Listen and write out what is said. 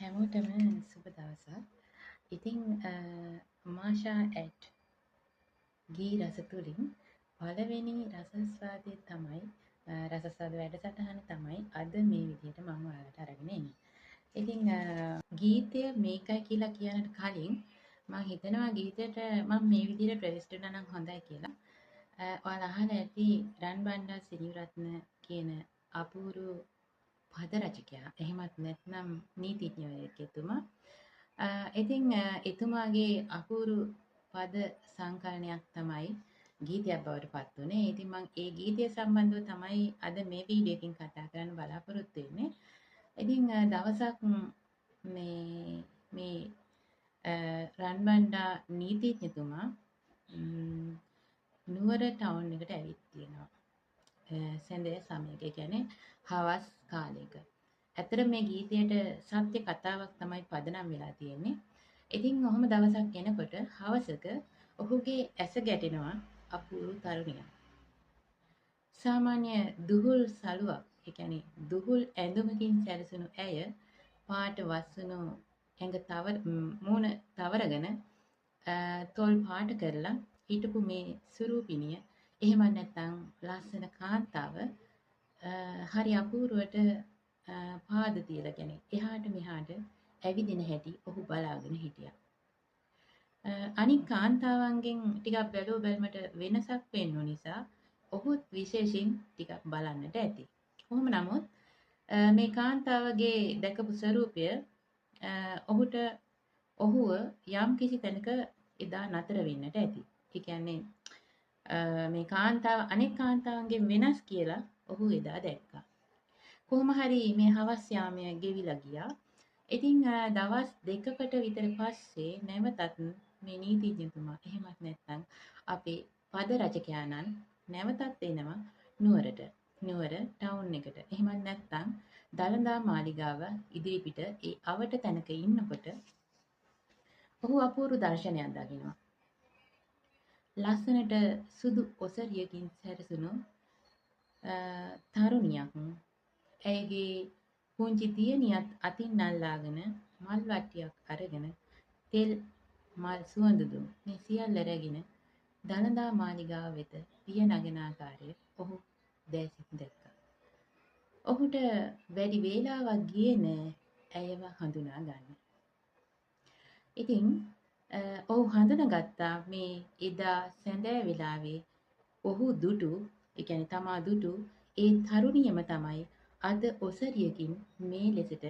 හැමෝටම සුබ දවසක්. ඉතින් මාෂා ඇට් ගී රස තුලින් පළවෙනි රසස්වාදය තමයි රසස්වාද වැඩසටහන තමයි අද මේ විදිහට මම ඔයාලට අරගෙන එන්නේ. ඉතින් ගීතය මේකයි කියලා කියනට කලින් මම හිතනවා ගීතයට මම මේ විදිහට ප්‍රවිෂ්ඨ වුණා නම් හොඳයි කියලා. ඔයාලා අහලා ඇති රන්බණ්ඩා සිරිවරත්න කියන අපූරු පද රචකයා. එහෙමත් නැත්නම් නීතිඥයෙක් එතුමා. ඉතින් එතුමාගේ අපූරු පද සංකලනයක් තමයි ගීතයක් බවට පත් වුණේ. ඉතින් මම ඒ ගීතය සම්බන්ධව තමයි අද මේ වීඩියෝ එකකින් කතා කරන්න බලාපොරොත්තු වෙන්නේ. ඉතින් දවසක් මේ රන්බණ්ඩා නීතිඥතුමා නුවර ටවුන් එකට ඇවිත් තියෙනවා. සඳය සමයක, ඒ කියන්නේ හවස් කාලයක. ඇත්තට මේ ගීතයට සත්‍ය කතාවක් තමයි පදනම් වෙලා තියෙන්නේ. ඉතින් ඔහොම දවසක් එනකොට හවසක ඔහුගේ ඇස ගැටෙනවා අපූරු තරුණියක්. සාමාන්‍ය දුහුල් සලුවක්, ඒ කියන්නේ දුහුල් ඇඳුමකින් සැරසුණු ඇය පාට වස්සුණු මූණ තවරගෙන තොල් පාට කරලා හිටපු මේ සුරූපිනිය, එහෙම නැත්නම් ලස්සන කාන්තාව හරි අපූර්වට පාද තියලාගෙන එහාට මෙහාට ඇවිදින හැටි ඔහු බලාගෙන හිටියා. අනික් කාන්තාවන්ගෙන් ටිකක් බැලුව බැලමට වෙනසක් පෙන්වු නිසා ඔහුත් විශේෂයෙන් ටිකක් බලන්නට ඇති. කොහොම නමුත් මේ කාන්තාවගේ දැකපු ස්වරූපය ඔහුව යම් කිසි තැනක එදා නතර වෙන්නට ඇති. ඒ කියන්නේ මේ කාන්තාව අනෙක් කාන්තාවන්ගෙන් වෙනස් කියලා ඔහු එදා දැක්කා. කොහොම හරි මේ හවස් යාමය ගෙවිලා ගියා. ඉතින් දවස් දෙකකට විතර පස්සේ නැවතත් මේ නීතිඥතුමා, එහෙමත් නැත්නම් අපේ පද රචකයාණන් නැවතත් එනවා නුවරට. නුවර ටවුන් එකට. එහෙමත් නැත්නම් දළදා මාලිගාව ඉදිරිපිට ඒ අවට තැනක ඉන්නකොට ඔහු අපූර්ව දර්ශනයක් දකිනවා. ලස්සනට සුදු ඔසරියකින් සැරසුණු තරුණියක් ඇයගේ පුංචි දියණියත් අතින් අල්ලාගෙන මල් වට්ටියක් අරගෙන තෙල් මල් සුවඳ දුම් මේ සියල්ල රැගෙන දළදා මාලිගාව වෙත පිය නගන ආකාරය ඔහු දැසින් දැක්කා. ඔහුට වැඩි වේලාවක් ගියේ නෑ ඇයව හඳුනා ගන්න. ඉතින් ඔහු හඳුනාගත්තා මේ එදා සැඳෑ වෙලාවේ ඔහු දුටු, ඒ කියන්නේ තමා දුටු ඒ තරුණියම තමයි අද ඔසරියකින් මේ ලෙසට